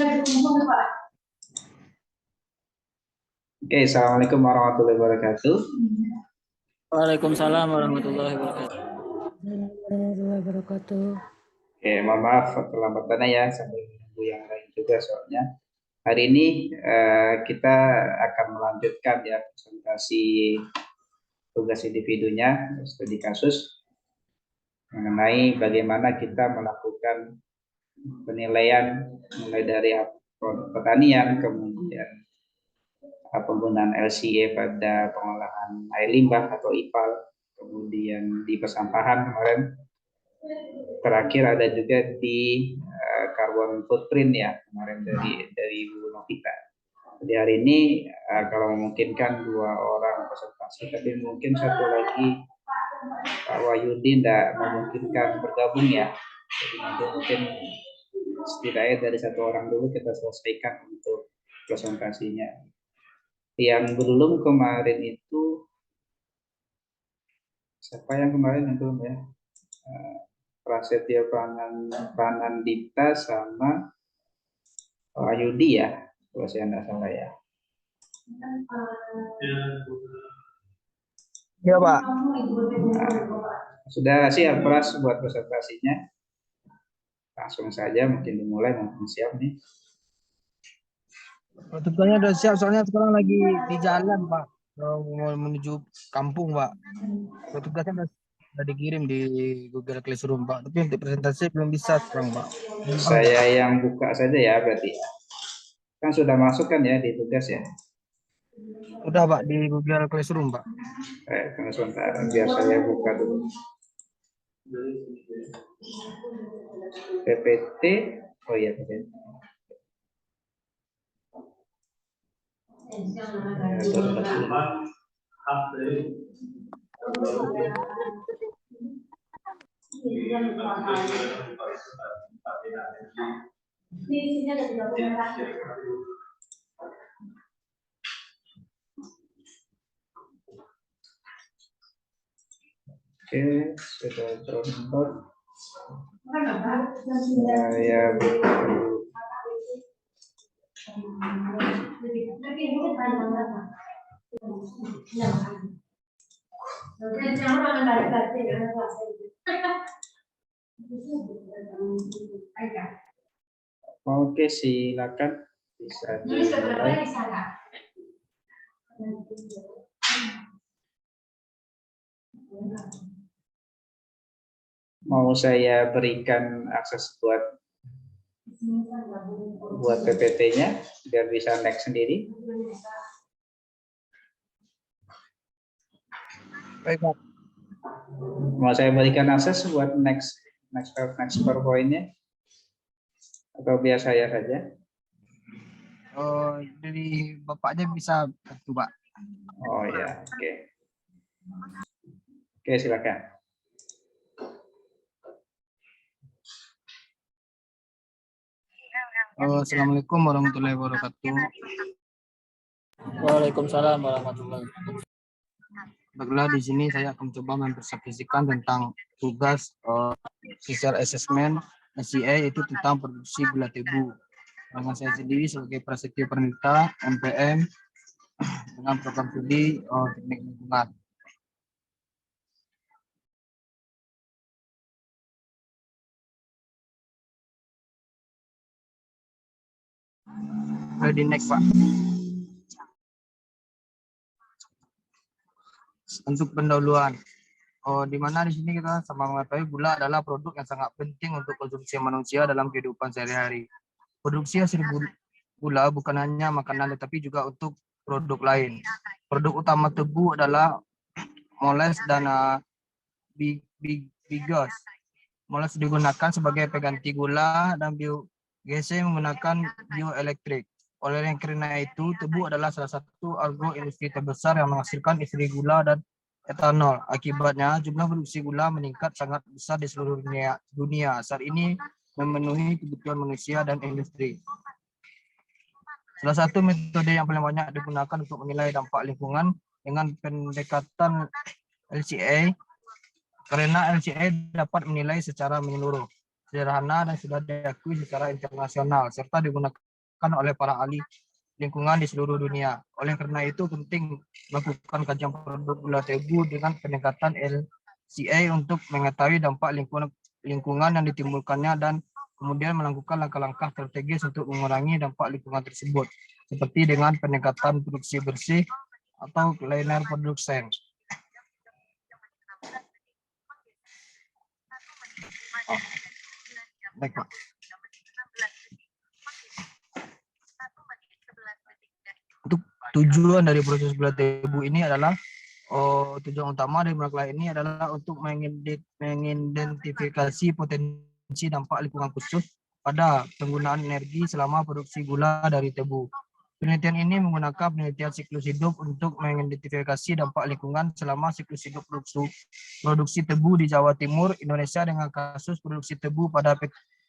Oke, assalamualaikum warahmatullahi wabarakatuh. Waalaikumsalam warahmatullahi wabarakatuh. Oke, mohon maaf keterlambatannya ya, sambil menunggu yang lain juga soalnya. Hari ini kita akan melanjutkan ya presentasi tugas individunya, studi kasus mengenai bagaimana kita melakukan penilaian mulai dari pertanian, kemudian penggunaan LCA pada pengolahan air limbah atau IPAL, kemudian di persampahan kemarin, terakhir ada juga di carbon footprint ya kemarin dari Bu Novita. Jadi hari ini kalau memungkinkan 2 orang presentasi, tapi mungkin satu lagi Pak Wahyudi tidak memungkinkan bergabung ya. Jadi nanti mungkin setidaknya dari 1 orang dulu kita selesaikan untuk presentasinya. Yang belum kemarin itu siapa yang kemarin yang belum ya? Prasetya Pranandita sama Ayudi ya, kalau saya tidak salah ya. Ya Pak. Nah, sudah siap Pras buat presentasinya? Langsung saja mungkin dimulai, mungkin siap nih. Tentunya udah siap, soalnya sekarang lagi di jalan Pak, mau menuju kampung Pak. Tugasnya udah dikirim di Google Classroom Pak, tapi untuk presentasi belum bisa sekarang Pak. Saya yang buka saja ya berarti. Kan sudah masuk kan ya di tugas ya? Udah Pak, di Google Classroom Pak. Tunggu sebentar, biar saya buka dulu. PPT, oh iya PPT. Oke, sudah download. Saya buka dulu. Oke, silakan bisa dimulai. Mau saya berikan akses buat PPT-nya biar bisa next sendiri. Baik Pak. Mau saya berikan akses buat next PowerPoint-nya atau biar saya saja? Oh, dari Bapaknya bisa bantu Pak. Oh ya, oke. Oke, silakan. Assalamualaikum warahmatullahi wabarakatuh. Waalaikumsalam warahmatullahi wabarakatuh. Baiklah, di sini saya akan coba mempresentasikan tentang tugas social assessment SCA, itu tentang produksi gula tebu. Dengan saya sendiri sebagai Prasetyo Pranandita, MPM, dengan program studi teknik lingkungan. Ready, next Pak. Untuk pendahuluan, di mana di sini kita sama mengetahui gula adalah produk yang sangat penting untuk konsumsi manusia dalam kehidupan sehari-hari. Produksi hasil gula bukan hanya makanan, tetapi juga untuk produk lain. Produk utama tebu adalah moles dan bigos. Moles digunakan sebagai pengganti gula dan biogas menggunakan bioelektrik. Oleh yang karena itu, tebu adalah salah satu agroindustri terbesar yang menghasilkan istri gula dan etanol. Akibatnya, jumlah produksi gula meningkat sangat besar di seluruh dunia. Saat ini memenuhi kebutuhan manusia dan industri. Salah satu metode yang paling banyak digunakan untuk menilai dampak lingkungan dengan pendekatan LCA, karena LCA dapat menilai secara menyeluruh, sederhana dan sudah diakui secara internasional, serta digunakan dilakukan oleh para ahli lingkungan di seluruh dunia. Oleh karena itu penting melakukan kajian produk gula tebu dengan pendekatan LCA untuk mengetahui dampak lingkungan yang ditimbulkannya dan kemudian melakukan langkah-langkah strategis untuk mengurangi dampak lingkungan tersebut, seperti dengan pendekatan produksi bersih atau linear production. Baik, Pak. Untuk tujuan dari proses gula tebu ini adalah tujuan utama dari proyek ini adalah untuk mengidentifikasi potensi dampak lingkungan khusus pada penggunaan energi selama produksi gula dari tebu. Penelitian ini menggunakan penelitian siklus hidup untuk mengidentifikasi dampak lingkungan selama siklus hidup produksi tebu di Jawa Timur, Indonesia dengan kasus produksi tebu pada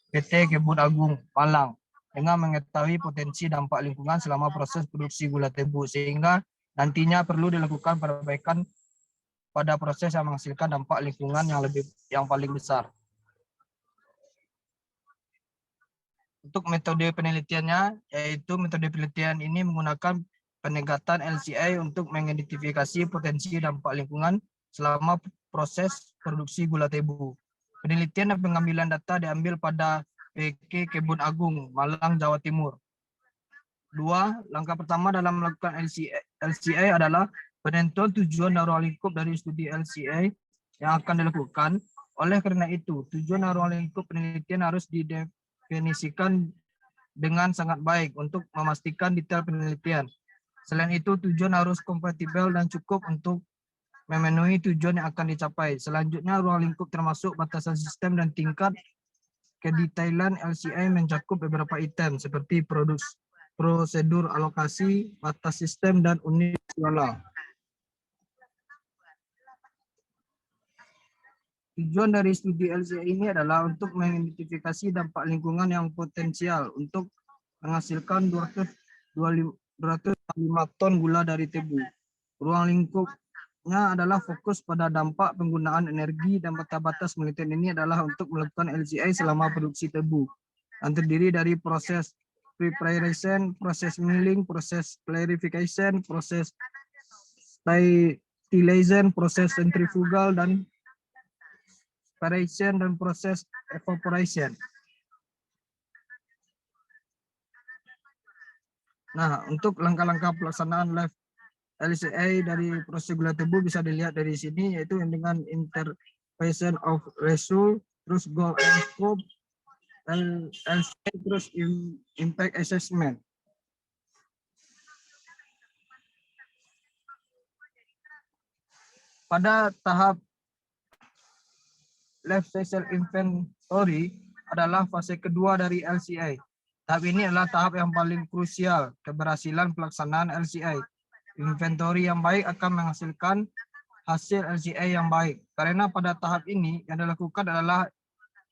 PT Kebun Agung, Malang, dengan mengetahui potensi dampak lingkungan selama proses produksi gula tebu, sehingga nantinya perlu dilakukan perbaikan pada proses yang menghasilkan dampak lingkungan yang paling besar. Untuk metode penelitiannya, yaitu metode penelitian ini menggunakan pendekatan LCA untuk mengidentifikasi potensi dampak lingkungan selama proses produksi gula tebu. Penelitian dan pengambilan data diambil pada PK Kebun Agung, Malang, Jawa Timur. 2. Langkah pertama dalam melakukan LCA adalah penentuan tujuan dan ruang lingkup dari studi LCA yang akan dilakukan. Oleh karena itu, tujuan dan ruang lingkup penelitian harus didefinisikan dengan sangat baik untuk memastikan detail penelitian. Selain itu, tujuan harus kompatibel dan cukup untuk memenuhi tujuan yang akan dicapai. Selanjutnya, ruang lingkup termasuk batasan sistem dan tingkat kedetailan LCA mencakup beberapa item seperti prosedur alokasi, batas sistem, dan unit skala. Tujuan dari studi LCA ini adalah untuk mengidentifikasi dampak lingkungan yang potensial untuk menghasilkan 205 ton gula dari tebu. Ruang lingkupnya adalah fokus pada dampak penggunaan energi dan batas penelitian ini adalah untuk melakukan LCA selama produksi tebu yang terdiri dari proses preparation, proses milling, proses clarification, proses stabilization, proses centrifugal dan aspiration dan proses evaporation. Nah, untuk langkah-langkah pelaksanaan live LCA dari proses gula tebu bisa dilihat dari sini, yaitu dengan interpretation of result, terus goal and scope, LCA, terus impact assessment. Pada tahap life cycle inventory adalah fase kedua dari LCA. Tahap ini adalah tahap yang paling krusial keberhasilan pelaksanaan LCA. Inventory yang baik akan menghasilkan hasil LCA yang baik. Karena pada tahap ini yang dilakukan adalah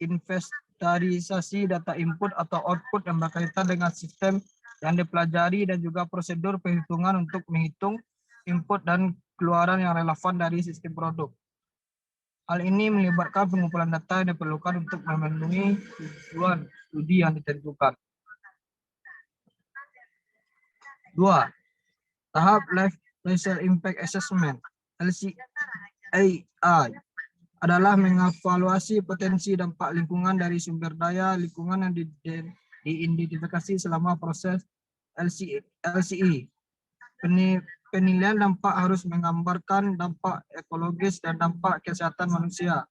inventarisasi data input atau output yang berkaitan dengan sistem yang dipelajari dan juga prosedur perhitungan untuk menghitung input dan keluaran yang relevan dari sistem produk. Hal ini melibatkan pengumpulan data yang diperlukan untuk memenuhi tujuan studi yang ditentukan. 2. Tahap Life Cycle Impact Assessment (LCAI) adalah mengevaluasi potensi dampak lingkungan dari sumber daya lingkungan yang diidentifikasi selama proses LCE. Penilaian dampak harus menggambarkan dampak ekologis dan dampak kesehatan manusia.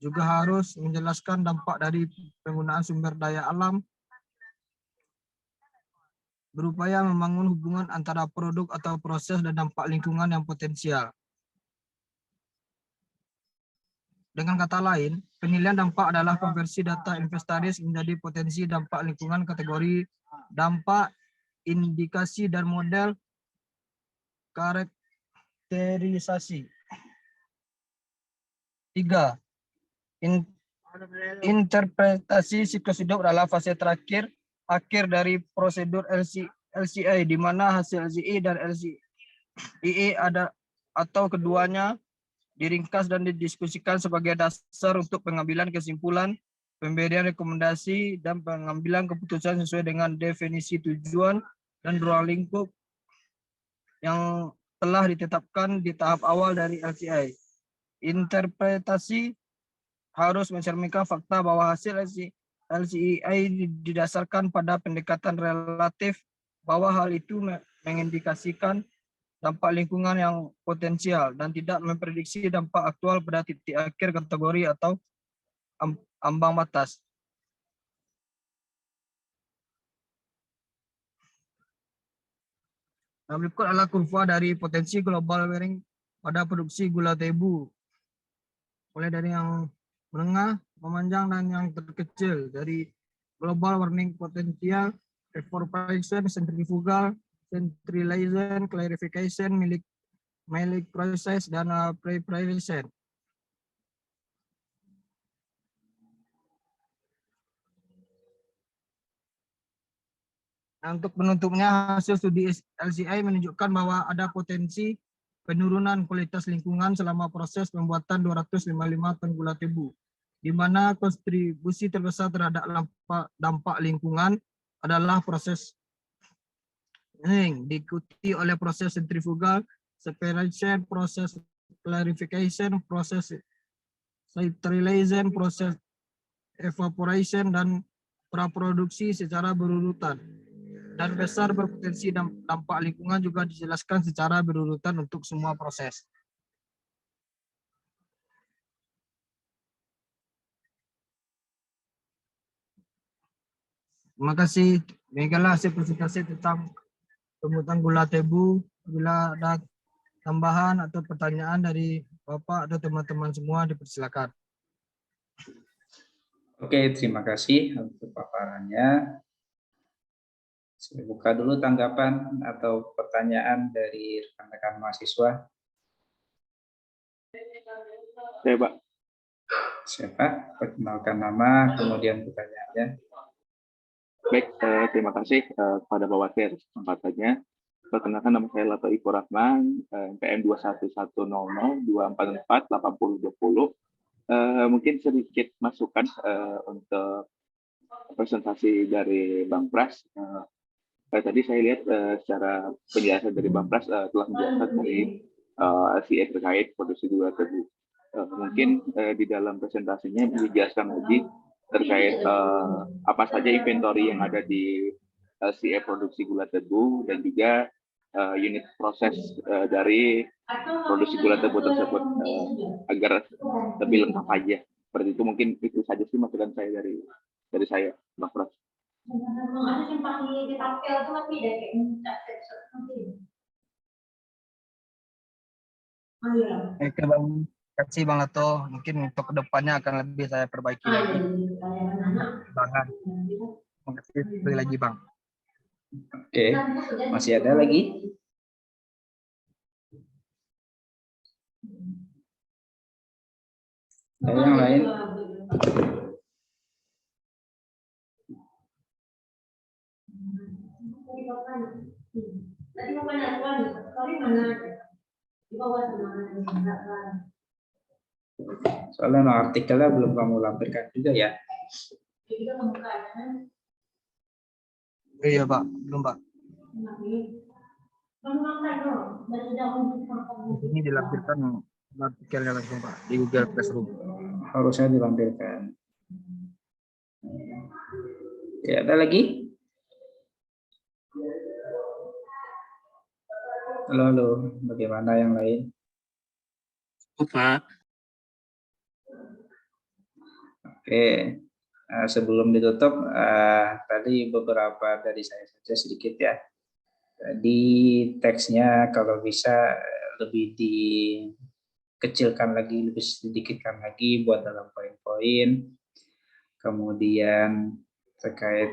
Juga harus menjelaskan dampak dari penggunaan sumber daya alam, berupaya membangun hubungan antara produk atau proses dan dampak lingkungan yang potensial. Dengan kata lain, penilaian dampak adalah konversi data inventaris menjadi potensi dampak lingkungan kategori dampak, indikasi, dan model karakterisasi. 3. Interpretasi siklus hidup adalah fase akhir dari prosedur LCA, di mana hasil LCE dan LCE atau keduanya diringkas dan didiskusikan sebagai dasar untuk pengambilan kesimpulan pemberian rekomendasi, dan pengambilan keputusan sesuai dengan definisi tujuan dan ruang lingkup yang telah ditetapkan di tahap awal dari LCI. Interpretasi harus mencerminkan fakta bahwa hasil LCI didasarkan pada pendekatan relatif, bahwa hal itu mengindikasikan dampak lingkungan yang potensial dan tidak memprediksi dampak aktual pada titik akhir kategori atau ambang batas. Nah, berikut adalah kurva dari potensi global warming pada produksi gula tebu. Mulai dari yang menengah, memanjang, dan yang terkecil. Dari global warming potensial, evaporation, centrifugal, centralization, clarification, milik process, dan preparation. Nah, untuk penutupnya, hasil studi LCI menunjukkan bahwa ada potensi penurunan kualitas lingkungan selama proses pembuatan 255 ton gula tebu, di mana kontribusi terbesar terhadap dampak lingkungan adalah proses ini, diikuti oleh proses centrifugal, separation, proses clarification, proses centralization, proses evaporation, dan praproduksi secara berurutan. Dan besar berpotensi dampak lingkungan juga dijelaskan secara berurutan untuk semua proses. Terima kasih. Demikianlah hasil presentasi tentang pembuatan gula tebu. Bila ada tambahan atau pertanyaan dari Bapak atau teman-teman semua, dipersilakan. Oke, terima kasih untuk paparannya. Saya buka dulu tanggapan atau pertanyaan dari rekan-rekan mahasiswa. Saya, Pak. Siapa? Perkenalkan nama, kemudian pertanyaannya. Baik, terima kasih kepada Pak Wakil atas kesempatannya. Perkenalkan, nama saya Lato Ibu Rahman, PM 2110024488020. Mungkin sedikit masukan untuk presentasi dari Bang Pras. Tadi saya lihat secara penjelasan dari Bang Pras telah menjelaskan dari LCI terkait produksi gula tebu. Mungkin di dalam presentasinya dijelaskan lagi terkait apa saja inventory yang ada di LCI produksi gula tebu dan juga unit proses dari produksi gula tebu tersebut agar lebih lengkap aja. Seperti itu, mungkin itu saja sih masukan saya dari saya, Bang Pras. Oke, Bang. Terima kasih, Bang Lato. Mungkin untuk kedepannya akan lebih saya perbaiki lagi. Terima kasih sekali lagi, Bang. Oke, masih ada lagi? Ada yang lain? Soalnya no, artikelnya belum kamu lampirkan juga ya. Iya, Pak. Belum, Pak. Ini dilampirkan artikelnya langsung, Pak, di Google Classroom. Harusnya dilampirkan. Ya, ada lagi? Halo, bagaimana yang lain? Pak. Oke, sebelum ditutup, tadi beberapa dari saya saja sedikit ya. Di teksnya kalau bisa lebih dikecilkan lagi, lebih sedikitkan lagi buat dalam poin-poin. Kemudian terkait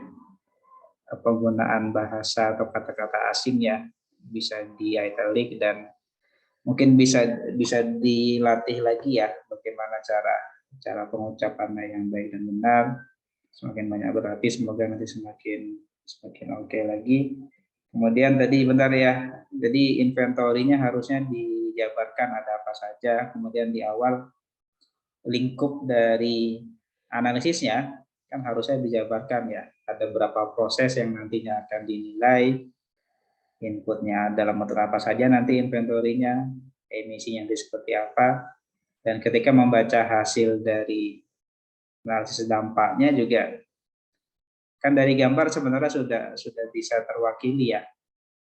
penggunaan bahasa atau kata-kata asing ya, bisa di italic dan mungkin bisa dilatih lagi ya bagaimana cara pengucapannya yang baik dan benar. Semakin banyak berarti semoga nanti semakin oke lagi. Kemudian tadi bentar ya, jadi inventory-nya harusnya dijabarkan ada apa saja. Kemudian di awal lingkup dari analisisnya kan harusnya dijabarkan ya. Ada berapa proses yang nantinya akan dinilai, inputnya dalam bentuk apa saja nanti inventorinya, emisinya nanti seperti apa, dan ketika membaca hasil dari analisis dampaknya juga kan dari gambar sebenarnya sudah bisa terwakili ya,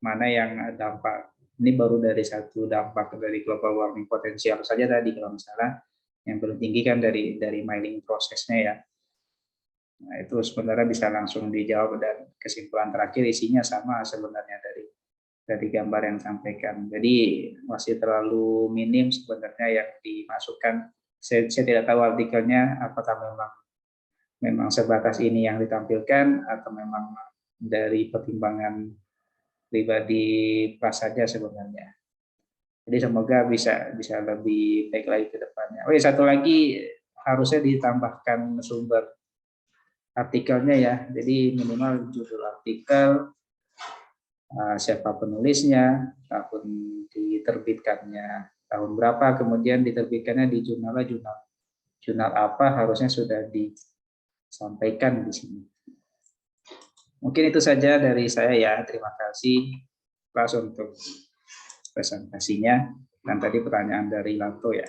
mana yang dampak. Ini baru dari satu dampak dari global warming potensial saja tadi kalau misalnya yang paling tinggi kan dari mining prosesnya ya. Nah, itu sebenarnya bisa langsung dijawab dan kesimpulan terakhir isinya sama sebenarnya dari gambar yang disampaikan. Jadi masih terlalu minim sebenarnya yang dimasukkan. Saya tidak tahu artikelnya apakah memang sebatas ini yang ditampilkan atau memang dari pertimbangan pribadi Pras saja sebenarnya. Jadi semoga bisa lebih baik lagi ke depannya. Oh ya, satu lagi harusnya ditambahkan sumber artikelnya ya. Jadi minimal judul artikel, siapa penulisnya, tahun diterbitkannya tahun berapa, kemudian diterbitkannya di jurnal apa harusnya sudah disampaikan di sini. Mungkin itu saja dari saya ya. Terima kasih Pras untuk presentasinya dan tadi pertanyaan dari Lato ya.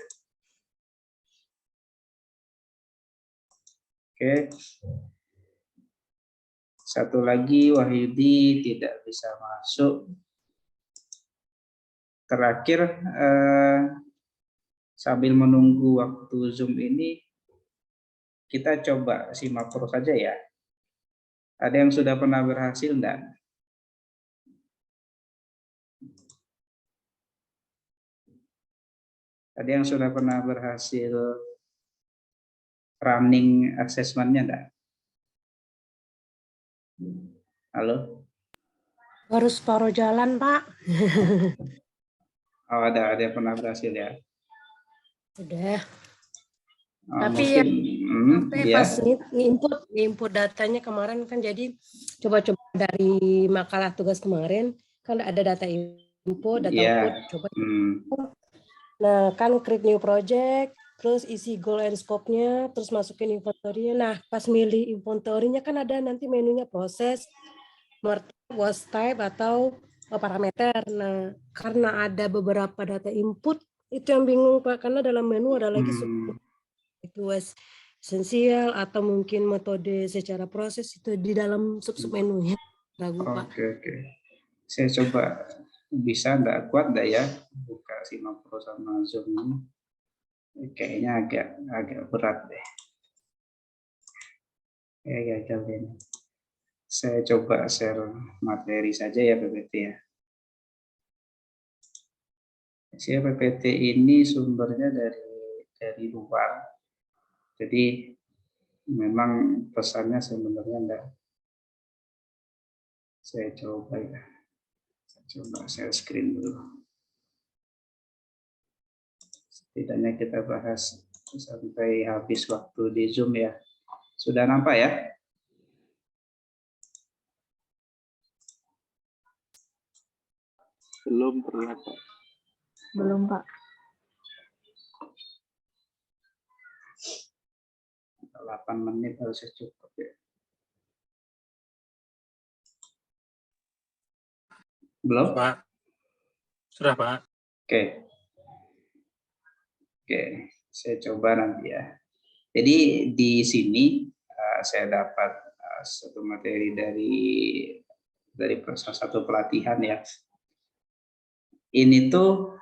Oke. Satu lagi Wahyudi tidak bisa masuk. Terakhir sambil menunggu waktu Zoom ini kita coba simak terus saja ya. Ada yang sudah pernah berhasil enggak? Ada yang sudah pernah berhasil running assessment-nya enggak? Halo? Baru separuh jalan, Pak. Oh, ada yang pernah berhasil ya? Udah. Oh, Tapi mungkin, pas nginput datanya kemarin kan jadi coba-coba dari makalah tugas kemarin kan ada data input, data output, coba. Nah, kan create new project, terus isi goal and scope-nya, terus masukin inventory-nya. Nah, pas milih inventory-nya kan ada nanti menunya proses, was type atau parameter. Nah, karena ada beberapa data input, itu yang bingung Pak, karena dalam menu ada lagi itu was esensial atau mungkin metode secara proses itu di dalam sub menunya. Ragu Pak. Oke. Saya coba bisa enggak kuat enggak ya buka simak pro sama Zoom ini. Kayaknya agak berat deh. Gagal ini. Saya coba share materi saja ya PPT ya. PPT ini sumbernya dari luar. Jadi memang pesannya sebenarnya enggak. Saya coba ya. Saya coba share screen dulu. Setidaknya kita bahas sampai habis waktu di Zoom ya. Sudah nampak ya? Belum terlihat, Pak. Belum, Pak. 8 menit harusnya cukup ya. Belum? Pak. Sudah, Pak. Oke, saya coba nanti ya. Jadi di sini saya dapat satu materi dari salah satu pelatihan ya. Ini tuh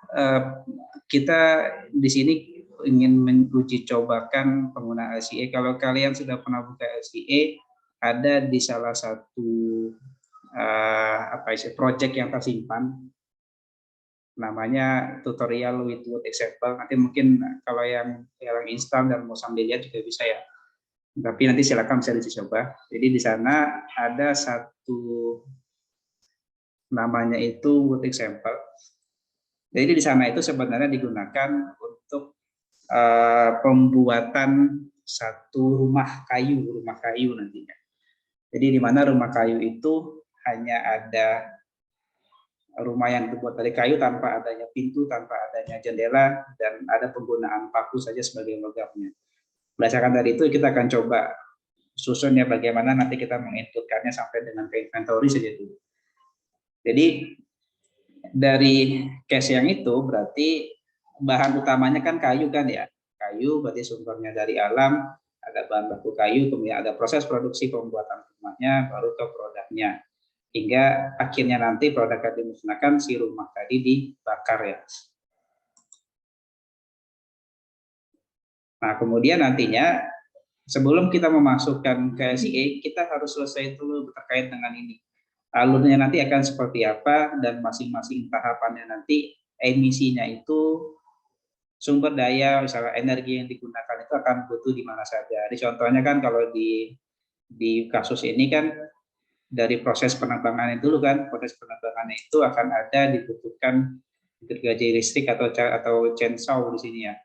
kita di sini ingin menguji cobakan penggunaan LCA. Kalau kalian sudah pernah buka LCA, ada di salah satu project yang tersimpan, namanya tutorial with wood example. Nanti mungkin kalau yang instan dan mau sambil lihat juga bisa ya. Tapi nanti silakan bisa dicoba. Jadi di sana ada satu namanya itu wood example. Jadi di sana itu sebenarnya digunakan untuk pembuatan satu rumah kayu nantinya. Jadi di mana rumah kayu itu hanya ada rumah yang terbuat dari kayu tanpa adanya pintu, tanpa adanya jendela, dan ada penggunaan paku saja sebagai logamnya. Berdasarkan dari itu kita akan coba susun ya bagaimana nanti kita menginputkannya sampai dengan ke inventory saja dulu. Jadi dari case yang itu berarti bahan utamanya kan kayu kan ya. Kayu berarti sumbernya dari alam, ada bahan baku kayu, kemudian ada proses produksi pembuatan rumahnya, baru ke produknya. Hingga akhirnya nanti produk yang dimusnahkan si rumah tadi dibakar ya. Nah, kemudian nantinya sebelum kita memasukkan ke SIA, kita harus selesai dulu terkait dengan ini. Alurnya nanti akan seperti apa dan masing-masing tahapannya nanti emisinya itu sumber daya misalnya energi yang digunakan itu akan butuh di mana saja. Jadi contohnya kan kalau di kasus ini kan dari proses penerbangan dulu kan, proses penerbangan itu akan ada dibutuhkan gergaji listrik atau chainsaw di sini ya.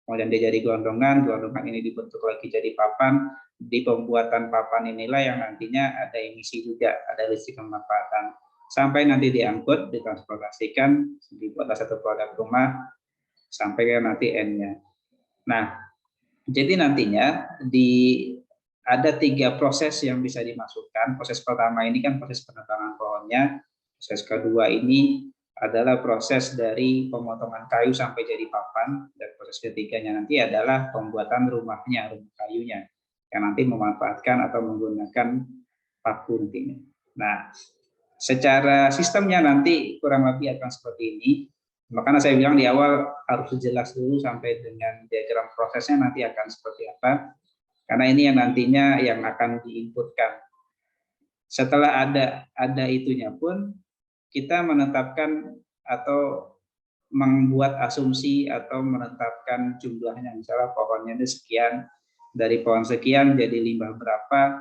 Kemudian dia jadi gelondongan ini dibentuk lagi jadi papan, di pembuatan papan inilah yang nantinya ada emisi juga, ada listrik pemanfaatan. Sampai nanti diangkut, ditransportasikan, dibuatlah satu produk rumah, sampai ke nanti N-nya. Nah, jadi nantinya ada 3 proses yang bisa dimasukkan. Proses pertama ini kan proses penebangan pohonnya, proses kedua ini adalah proses dari pemotongan kayu sampai jadi papan, dan proses ketiganya nanti adalah pembuatan rumahnya, rumah kayunya, yang nanti memanfaatkan atau menggunakan paku nantinya. Nah, secara sistemnya nanti kurang lebih akan seperti ini. Makanya saya bilang di awal harus jelas dulu sampai dengan diagram prosesnya nanti akan seperti apa, karena ini yang nantinya yang akan diinputkan. Setelah ada itunya pun, kita menetapkan atau membuat asumsi atau menetapkan jumlahnya, misalnya pohonnya ini sekian, dari pohon sekian jadi limbah berapa,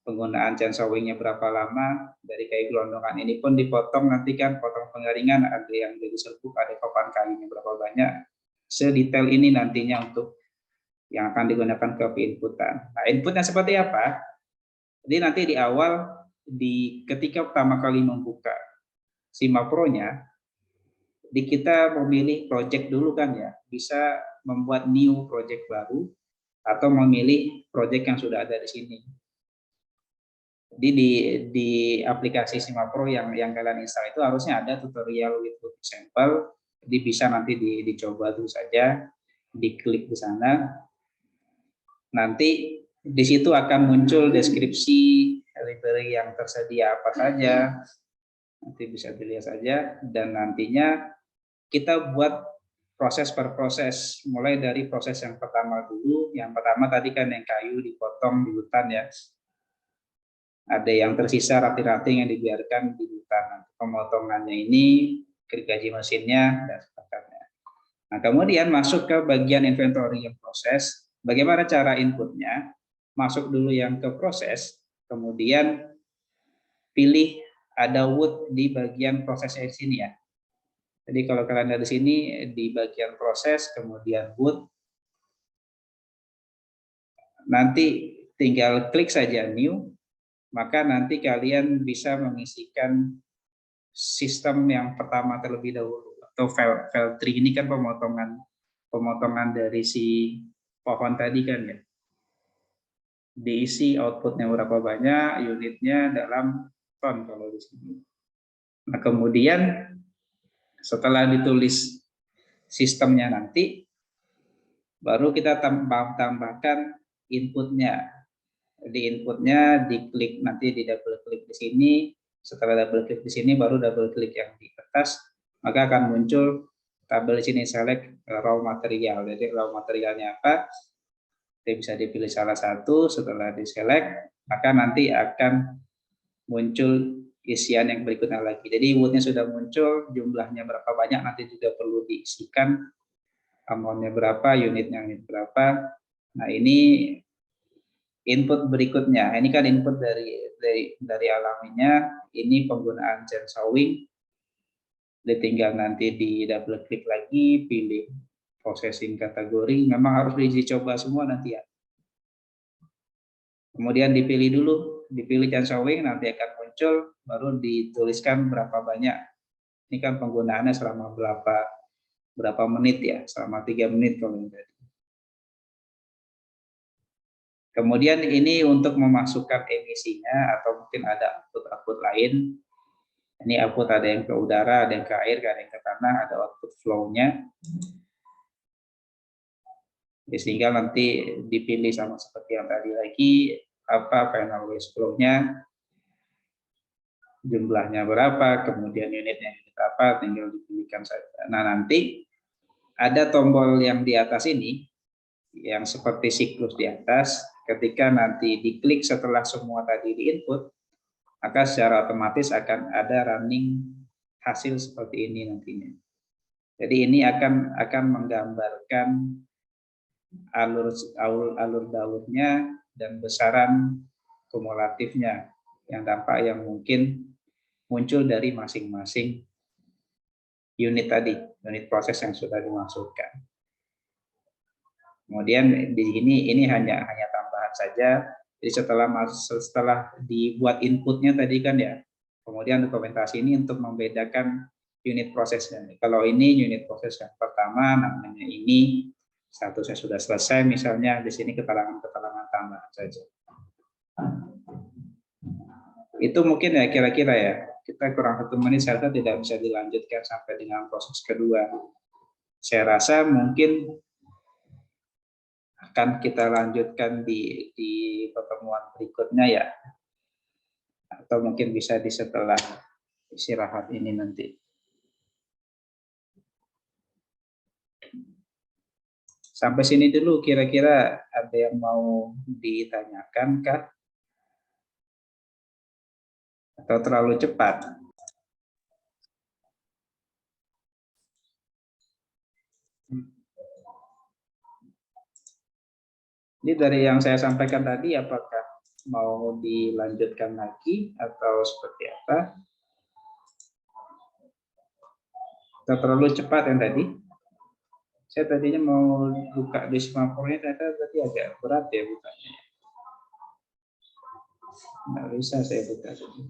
penggunaan chainsawing-nya berapa lama, dari kayu gelondongan ini pun dipotong nanti kan, potong pengaringan, ada yang jadi serbuk, ada papan kayunya berapa banyak, sedetail ini nantinya untuk yang akan digunakan ke inputan. Nah, inputnya seperti apa? Jadi nanti di awal, ketika pertama kali membuka SIMAPRO-nya, kita memilih project dulu kan ya, bisa membuat new project baru atau memilih project yang sudah ada di sini. Jadi di aplikasi SIMAPRO yang kalian install itu harusnya ada tutorial with example, jadi bisa nanti dicoba dulu saja, diklik di sana. Nanti di situ akan muncul deskripsi library yang tersedia apa saja, nanti bisa dilihat saja, dan nantinya kita buat proses per proses, mulai dari proses yang pertama dulu. Yang pertama tadi kan yang kayu dipotong di hutan ya, ada yang tersisa ranting-ranting yang dibiarkan di hutan. Pemotongannya ini, gergaji mesinnya, dan sebagainya. Nah, kemudian masuk ke bagian inventory yang proses. Bagaimana cara inputnya? Masuk dulu yang ke proses, kemudian pilih ada wood di bagian prosesnya di sini ya. Jadi kalau kalian ada di sini di bagian proses, kemudian wood, nanti tinggal klik saja new, maka nanti kalian bisa mengisikan sistem yang pertama terlebih dahulu, atau file tree ini kan pemotongan dari si pohon tadi kan ya. Diisi outputnya berapa banyak, unitnya dalam ton kalau di sini. Nah, kemudian setelah ditulis sistemnya nanti, baru kita tambahkan inputnya. Di inputnya diklik, nanti di double klik di sini. Setelah double klik di sini, baru double klik yang di atas, maka akan muncul tabel di sini select raw material. Jadi raw materialnya apa? Kita bisa dipilih salah satu. Setelah di select, maka nanti akan muncul isian yang berikutnya lagi. Jadi woodnya sudah muncul, jumlahnya berapa banyak nanti juga perlu diisikan, amountnya berapa, unitnya berapa. Nah, ini input berikutnya. Ini kan input dari alaminya, ini penggunaan chainsawing. Tinggal nanti di double klik lagi, pilih processing kategori, memang harus dicoba semua nanti ya. Kemudian dipilih chainsawing, nanti akan muncul, baru dituliskan berapa banyak. Ini kan penggunaannya selama berapa menit ya, selama 3 menit kalau ini. Kemudian ini untuk memasukkan emisinya atau mungkin ada output lain. Ini output ada yang ke udara, ada yang ke air, ada yang ke tanah, ada output flow-nya. Sehingga nanti dipilih sama seperti yang tadi lagi, apa final waste flow-nya, jumlahnya berapa, kemudian unitnya unit apa, tinggal dipilihkan saja. Nah, nanti ada tombol yang di atas ini, yang seperti siklus di atas, ketika nanti diklik setelah semua tadi di-input, maka secara otomatis akan ada running hasil seperti ini nantinya. Jadi ini akan menggambarkan alur daurnya dan besaran kumulatifnya yang dampak yang mungkin muncul dari masing-masing unit tadi, unit proses yang sudah dimasukkan. Kemudian di sini ini hanya tambahan saja. Jadi setelah dibuat inputnya tadi kan ya, kemudian dokumentasi ini untuk membedakan unit prosesnya. Kalau ini unit proses yang pertama, namanya ini statusnya sudah selesai, misalnya di sini keterangan-keterangan tambahan saja. Itu mungkin ya kira-kira ya, kita kurang 1 menit, saya rasa tidak bisa dilanjutkan sampai dengan proses kedua. Saya rasa mungkin akan kita lanjutkan di pertemuan berikutnya ya, atau mungkin bisa di setelah istirahat ini nanti. Sampai sini dulu, kira-kira ada yang mau ditanyakan kah? Atau terlalu cepat? Ini dari yang saya sampaikan tadi, apakah mau dilanjutkan lagi atau seperti apa? Atau terlalu cepat yang tadi? Saya tadinya mau buka di smartphone-nya, ternyata tadi agak berat ya bukanya. Nggak bisa saya buka dulu.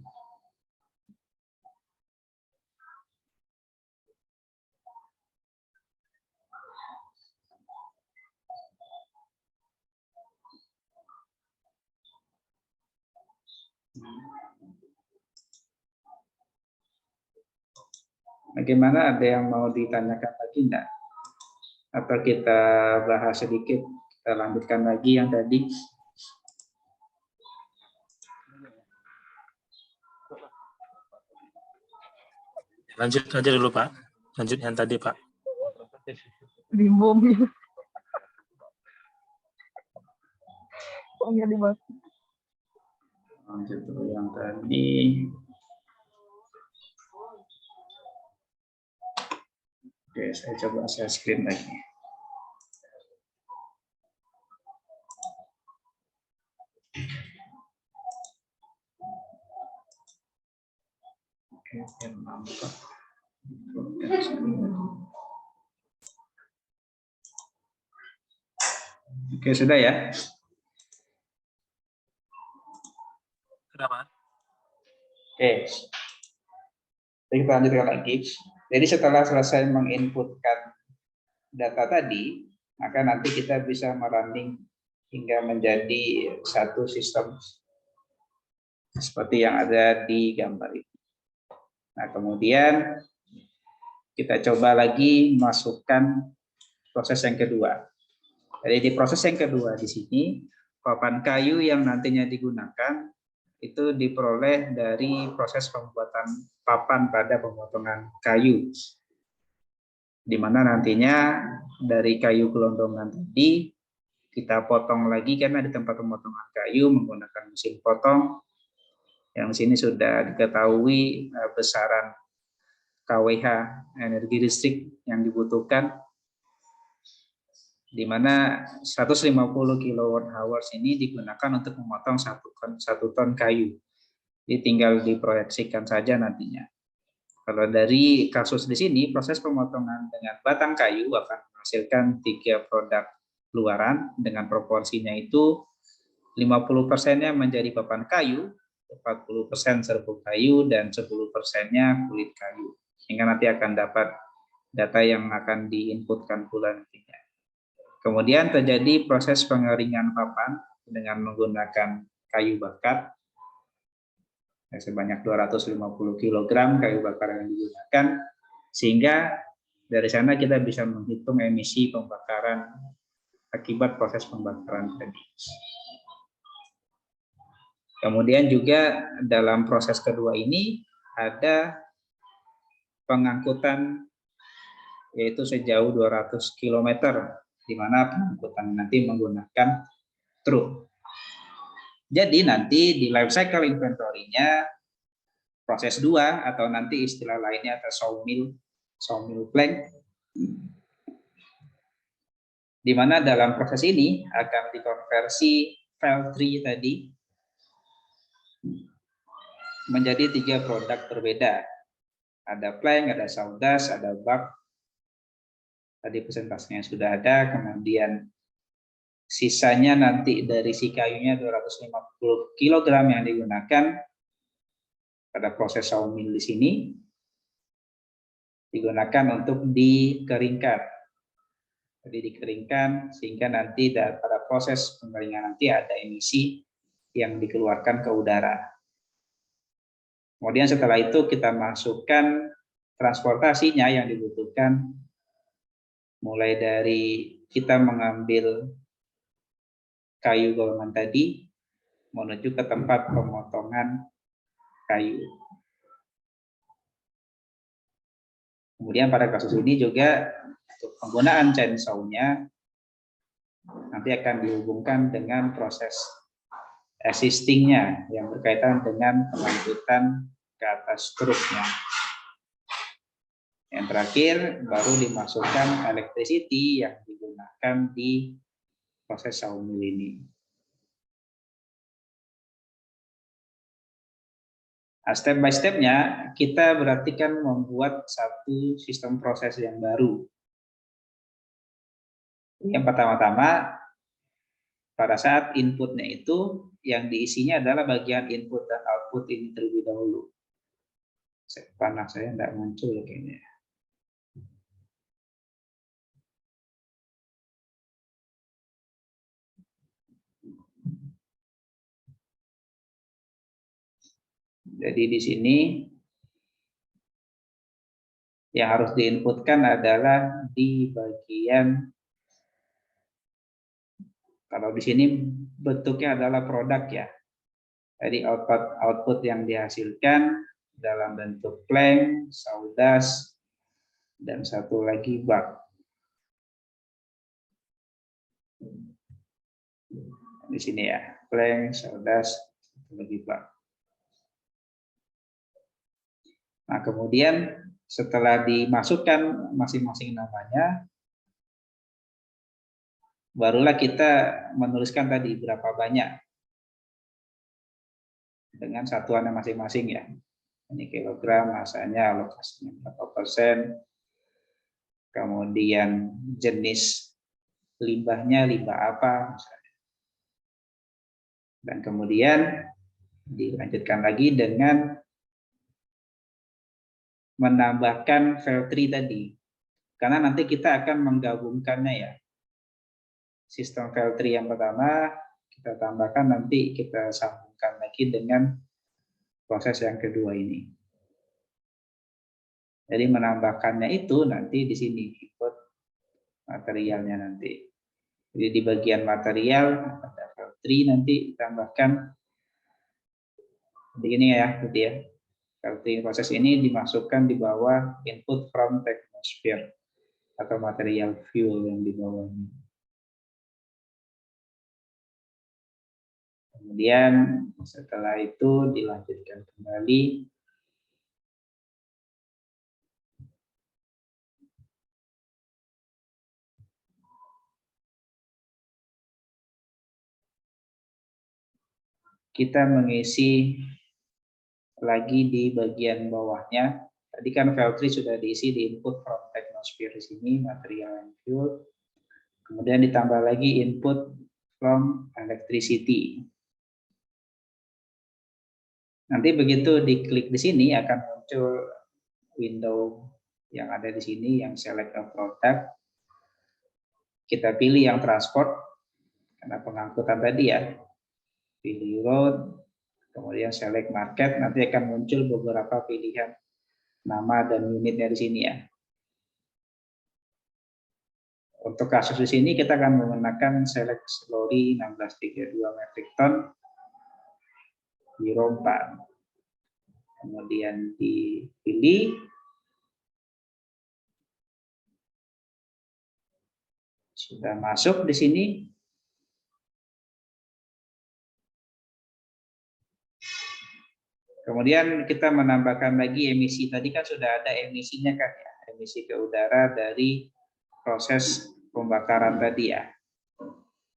Bagaimana, ada yang mau ditanyakan lagi enggak? Atau kita bahas sedikit, kita lanjutkan lagi yang tadi? Lanjut aja dulu Pak. Lanjut yang tadi Pak. Bimbungnya. Pokoknya dibahas. Lanjut dulu yang tadi. Oke, saya coba share screen lagi. Oke, nampak. Oke, sudah ya? Sudah Pak. Oke. Jadi kita lanjutkan lagi. Jadi setelah selesai menginputkan data tadi, maka nanti kita bisa merunning hingga menjadi satu sistem seperti yang ada di gambar ini. Nah, kemudian kita coba lagi masukkan proses yang kedua. Jadi di proses yang kedua di sini, papan kayu yang nantinya digunakan itu diperoleh dari proses pembuatan papan pada pemotongan kayu, di mana nantinya dari kayu gelondongan tadi kita potong lagi, karena di tempat pemotongan kayu menggunakan mesin potong yang di sini sudah diketahui besaran kWh energi listrik yang dibutuhkan, di mana 150 kWh ini digunakan untuk memotong 1 ton kayu. Jadi tinggal diproyeksikan saja nantinya. Kalau dari kasus di sini, proses pemotongan dengan batang kayu akan menghasilkan 3 produk luaran dengan proporsinya itu 50%-nya menjadi papan kayu, 40% serbuk kayu, dan 10%-nya kulit kayu. Sehingga nanti akan dapat data yang akan diinputkan pula nantinya. Kemudian terjadi proses pengeringan papan dengan menggunakan kayu bakar sebanyak 250 kg kayu bakar yang digunakan, sehingga dari sana kita bisa menghitung emisi pembakaran akibat proses pembakaran tadi. Kemudian juga dalam proses kedua ini ada pengangkutan yaitu sejauh 200 km, di mana pengangkutan nanti menggunakan truk. Jadi nanti di life cycle inventory-nya proses 2 atau nanti istilah lainnya atau sawmill plank, di mana dalam proses ini akan dikonversi file tree tadi menjadi 3 produk berbeda. Ada plank, ada sawdust, ada bark. Tadi presentasinya sudah ada, kemudian sisanya nanti dari si kayunya 250 kg yang digunakan pada proses sawmill di sini digunakan untuk dikeringkan. Jadi dikeringkan sehingga nanti pada proses pengeringan nanti ada emisi yang dikeluarkan ke udara. Kemudian setelah itu kita masukkan transportasinya yang dibutuhkan, mulai dari kita mengambil kayu golongan tadi menuju ke tempat pemotongan kayu. Kemudian pada kasus ini juga untuk penggunaan chainsaw-nya nanti akan dihubungkan dengan proses assisting-nya yang berkaitan dengan pengambilan ke atas truknya. Yang terakhir baru dimasukkan electricity yang digunakan di proses sawmill ini. Nah, step by step-nya kita berarti kan membuat satu sistem proses yang baru. Yang pertama-tama pada saat inputnya itu yang diisinya adalah bagian input dan output ini terlebih dahulu. Panah saya tidak muncul kayaknya. Jadi di sini yang harus diinputkan adalah di bagian, kalau di sini bentuknya adalah produk ya. Jadi output yang dihasilkan dalam bentuk plank, sawdust, dan satu lagi bark. Di sini ya, plank, sawdust, satu lagi bark. Nah, kemudian setelah dimasukkan masing-masing namanya, barulah kita menuliskan tadi berapa banyak dengan satuannya masing-masing ya. Ini kilogram, masanya, lokasinya berapa persen, kemudian jenis limbahnya, limbah apa, misalnya. Dan kemudian dilanjutkan lagi dengan menambahkan file tree tadi, karena nanti kita akan menggabungkannya ya. Sistem file tree yang pertama kita tambahkan, nanti kita sambungkan lagi dengan proses yang kedua ini. Jadi menambahkannya itu nanti di sini input materialnya nanti. Jadi di bagian material ada file tree nanti ditambahkan begini ya, gitu ya. Proses ini dimasukkan di bawah input from technosphere atau material fuel yang di bawah ini. Kemudian setelah itu dilanjutkan kembali. Kita mengisi lagi di bagian bawahnya. Tadi kan file tree sudah diisi di input from technosphere di sini, material and fuel. Kemudian ditambah lagi input from electricity. Nanti begitu diklik di sini akan muncul window yang ada di sini yang select a product. Kita pilih yang transport. karena pengangkutan tadi ya. Pilih road, kemudian select market, nanti akan muncul beberapa pilihan nama dan unitnya di sini ya. Untuk kasus di sini kita akan menggunakan select slurry 1632 metric ton Euro 4. Kemudian dipilih, sudah masuk di sini. Kemudian kita menambahkan lagi emisi. Tadi kan sudah ada emisinya kan ya, emisi ke udara dari proses pembakaran tadi ya.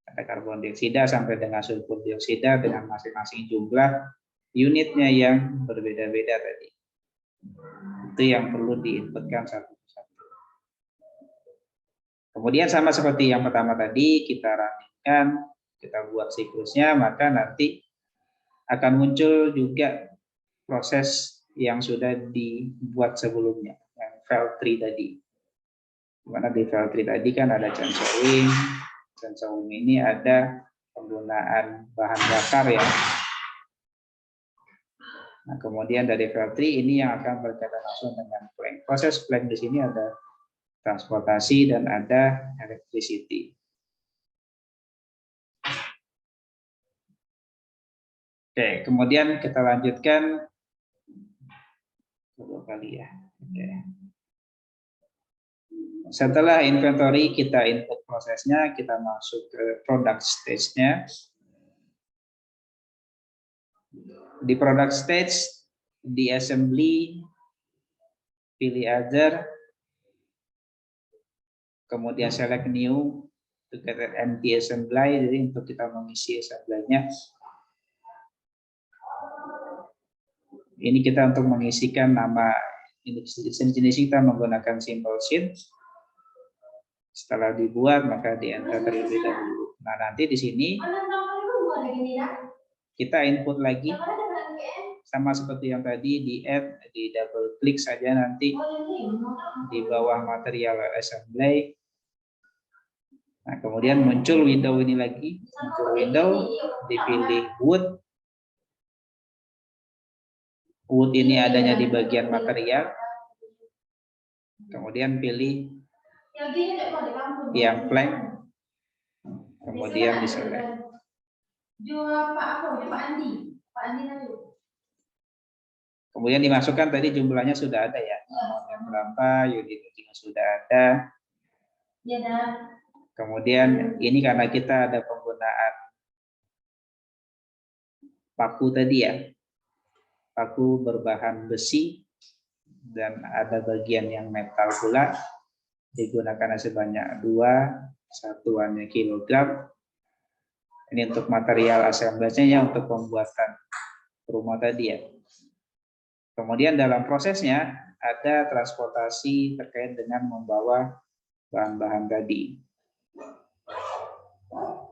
Ada karbon dioksida sampai dengan sulfur dioksida dengan masing-masing jumlah unitnya yang berbeda-beda tadi. Itu yang perlu diinputkan satu-satu. Kemudian sama seperti yang pertama tadi, kita rapikan, kita buat siklusnya, maka nanti akan muncul juga proses yang sudah dibuat sebelumnya, yang file tree tadi. Dimana di file tree tadi kan ada chancellowing. Chancellowing ini ada penggunaan bahan bakar ya. Nah, kemudian dari file tree ini yang akan berkaitan langsung dengan plank. Proses plank di sini ada transportasi dan ada electricity. Oke, kemudian kita lanjutkan dua kali ya. Oke. Setelah inventory kita input prosesnya, kita masuk ke product stage-nya. Di product stage, di assembly, pilih other, kemudian select new, to get empty assembly, jadi untuk kita mengisi assembly-nya. Ini kita untuk mengisikan nama jenis kita menggunakan symbol sheet. Setelah dibuat maka di enter terlebih dahulu. Nah, nanti di sini kita input lagi sama seperti yang tadi, di add, di double klik saja nanti di bawah material assembly. Nah, kemudian muncul window ini lagi, muncul window, dipilih wood. Wood ini adanya di bagian material. Kemudian pilih yang plank. Kemudian diselect. Kemudian dimasukkan tadi jumlahnya sudah ada ya. Nomornya berapa, unitnya juga sudah ada. Kemudian ini karena kita ada penggunaan paku tadi ya. Paku berbahan besi dan ada bagian yang metal pula, digunakan sebanyak 2, satuannya kilogram. Ini untuk material assemblage-nya untuk pembuatan rumah tadi ya. Kemudian dalam prosesnya ada transportasi terkait dengan membawa bahan-bahan tadi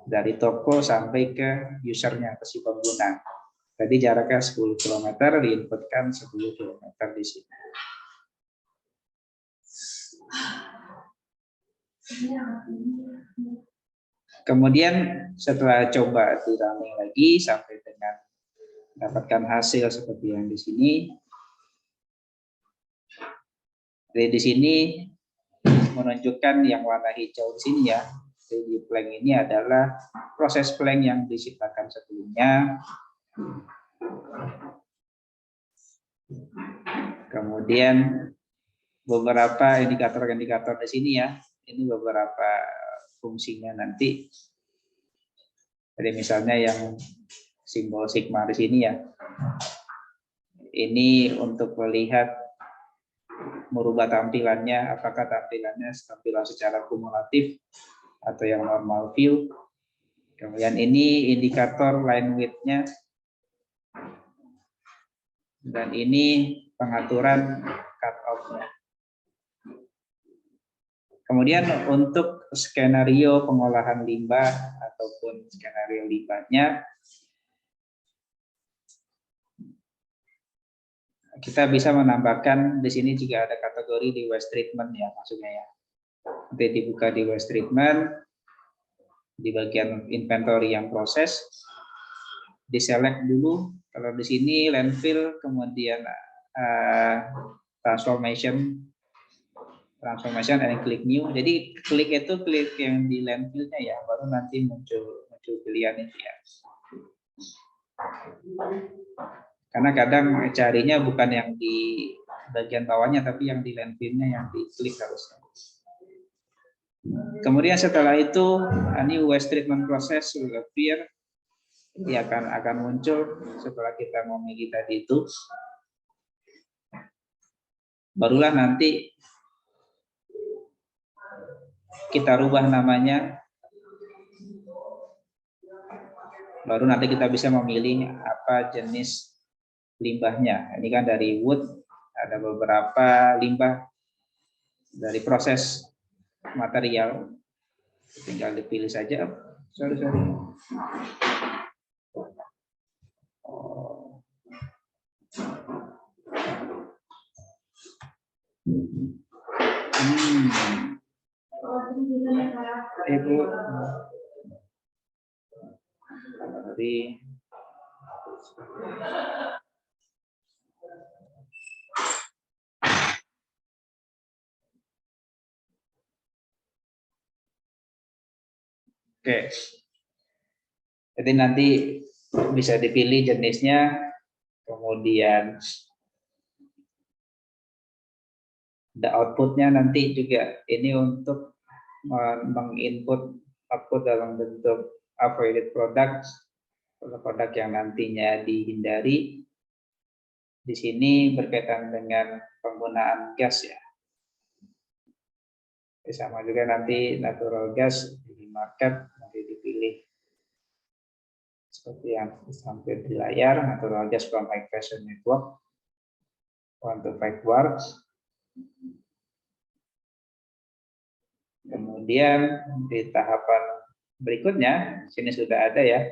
dari toko sampai ke usernya, ke si pengguna. Tadi jaraknya 10 km, diinputkan 10 km di sini. Kemudian setelah coba di running lagi sampai dengan dapatkan hasil seperti yang di sini. Jadi di sini menunjukkan yang warna hijau di sini ya. Jadi di plank ini adalah proses plank yang diciptakan sebelumnya. Kemudian beberapa indikator-indikator di sini ya. Ini beberapa fungsinya nanti. Jadi misalnya yang simbol sigma di sini ya. Ini untuk melihat merubah tampilannya, apakah tampilannya tampilan secara kumulatif atau yang normal view. Kemudian ini indikator line width-nya. Dan ini pengaturan cut off-nya. Kemudian untuk skenario pengolahan limbah ataupun skenario limbahnya, kita bisa menambahkan di sini juga ada kategori di waste treatment ya maksudnya ya. Nanti dibuka di waste treatment. di bagian inventory yang proses, diselect dulu. Kalau di sini landfill, kemudian transformation and klik new. Jadi klik itu klik yang di landfillnya ya, baru nanti muncul pilihan itu ya. Karena kadang carinya bukan yang di bagian bawahnya, tapi yang di landfillnya yang diklik harusnya. Kemudian setelah itu, ini waste treatment process will appear. Dia akan muncul setelah kita memilih tadi itu. Barulah nanti kita rubah namanya. Baru nanti kita bisa memilih apa jenis limbahnya. Ini kan dari wood, ada beberapa limbah dari proses material. Tinggal dipilih saja. Sorry. Ibu dari Oke. Jadi nanti bisa dipilih jenisnya, kemudian ada outputnya nanti juga. Ini untuk menginput output dalam bentuk avoided products, produk yang nantinya dihindari. Di sini berkaitan dengan penggunaan gas ya. Sama juga nanti natural gas di market nanti dipilih seperti yang tampil di layar, natural gas from high pressure network 1 to 5 bars. Kemudian di tahapan berikutnya, sini sudah ada ya,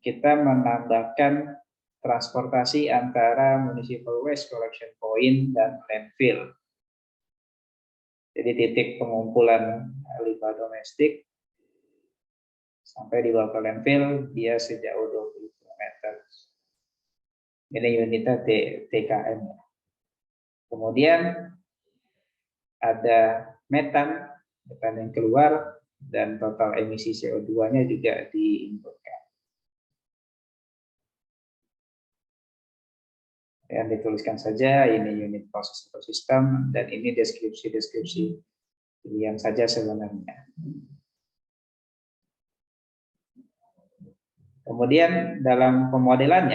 kita menambahkan transportasi antara municipal waste collection point dan landfill. Jadi titik pengumpulan limbah domestik sampai dibawa ke landfill dia sejauh 20 km. Ini unitnya TKM. Kemudian ada metan yang keluar dan total emisi CO2-nya juga diinputkan. Yang dituliskan saja ini unit proses atau sistem dan ini deskripsi pilihan saja sebenarnya. Kemudian dalam pemodelan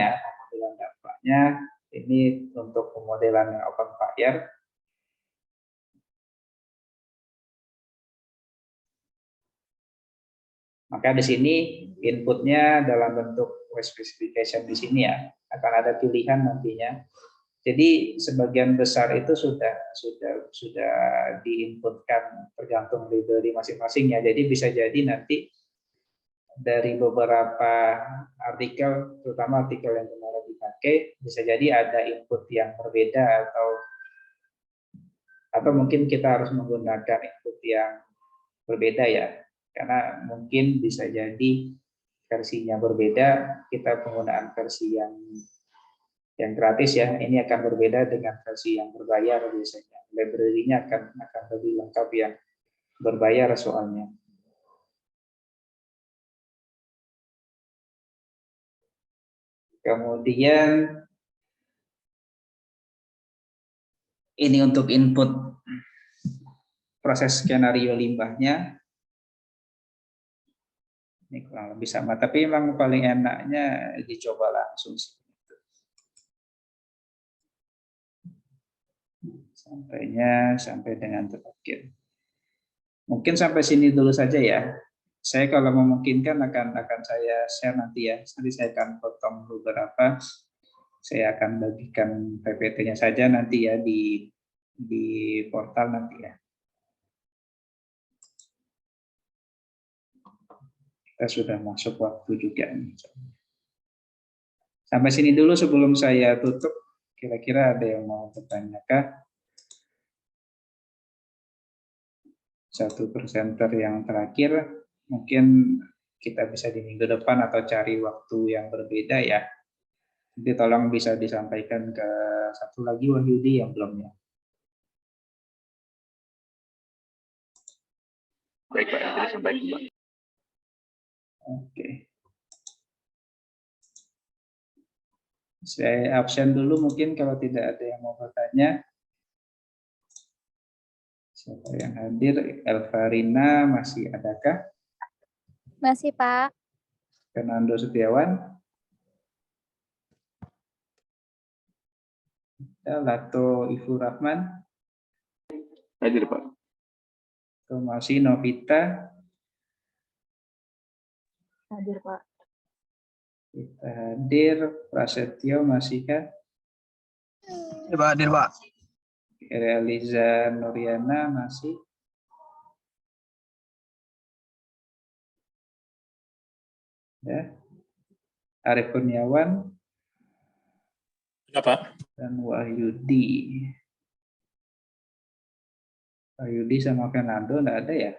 dampaknya ini untuk pemodelan open fire. Maka di sini inputnya dalam bentuk waste specification di sini ya, akan ada pilihan nantinya. Jadi sebagian besar itu sudah diinputkan tergantung dari masing-masingnya. Jadi bisa jadi nanti dari beberapa artikel, terutama artikel yang kemarin dipakai, bisa jadi ada input yang berbeda atau mungkin kita harus menggunakan input yang berbeda ya. Karena mungkin bisa jadi versinya berbeda, kita penggunaan versi yang gratis ya, ini akan berbeda dengan versi yang berbayar biasanya. Library-nya akan lebih lengkap yang berbayar soalnya. Kemudian ini untuk input proses skenario limbahnya. Ini kurang lebih sama, tapi memang paling enaknya dicoba langsung sih. Sampai dengan terakhir. Mungkin sampai sini dulu saja ya. Saya kalau memungkinkan akan saya share nanti ya. Nanti saya akan potong beberapa. Saya akan bagikan PPT-nya saja nanti ya di portal nanti ya. Kita sudah masuk waktu juga nih. Sampai sini dulu sebelum saya tutup. Kira-kira ada yang mau bertanya-kah? Satu presenter yang terakhir. mungkin kita bisa di minggu depan atau cari waktu yang berbeda ya. Nanti tolong bisa disampaikan ke satu lagi Wahyudi yang belum ya. Baik Pak, nanti disampaikan Pak. Oke. Saya absen dulu mungkin kalau tidak ada yang mau bertanya. Siapa yang hadir? Elvarina masih adakah? Masih, Pak. Fernando Setiawan? Lato Ifu Rahman? Hadir Pak. Tomasi Novita? Hadir, Pak. Kita hadir. Prasetyo masihkah? Hadir, Pak. Realiza Nuriana masih? Ya. Arif Kurniawan Ya, Pak. dan Wahyudi. Wahyudi sama Fernando enggak ada ya?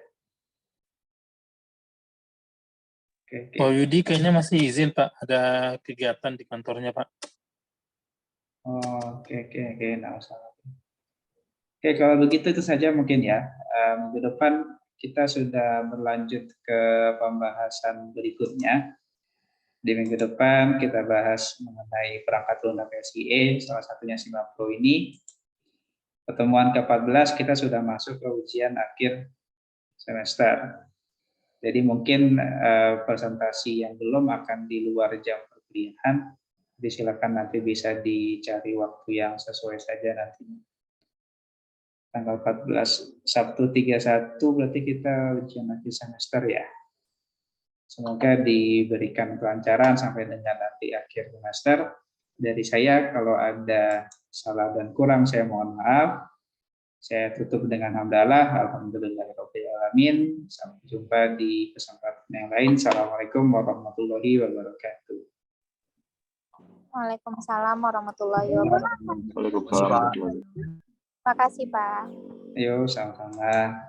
Oke. Pak Yudi kayaknya masih izin, Pak. Ada kegiatan di kantornya, Pak. Oh, oke. Nggak masalah. Oke, kalau begitu itu saja mungkin ya. Minggu depan kita sudah berlanjut ke pembahasan berikutnya. Di minggu depan kita bahas mengenai perangkat lunak SIE, salah satunya SIMAPRO ini. Pertemuan ke-14 kita sudah masuk ke ujian akhir semester. Jadi mungkin presentasi yang belum akan di luar jam perkuliahan, jadi silakan nanti bisa dicari waktu yang sesuai saja nantinya. Tanggal 14 Sabtu 31 berarti kita ujian akhir semester ya. Semoga diberikan kelancaran sampai dengan nanti akhir semester. Dari saya kalau ada salah dan kurang saya mohon maaf. Saya tutup dengan hamdalah. Alhamdulillahirabbil alamin. Sampai jumpa di kesempatan yang lain. Assalamualaikum warahmatullahi wabarakatuh. Waalaikumsalam warahmatullahi wabarakatuh. Waalaikumsalam warahmatullahi wabarakatuh. Terima kasih, Pak. Ayo sama-sama.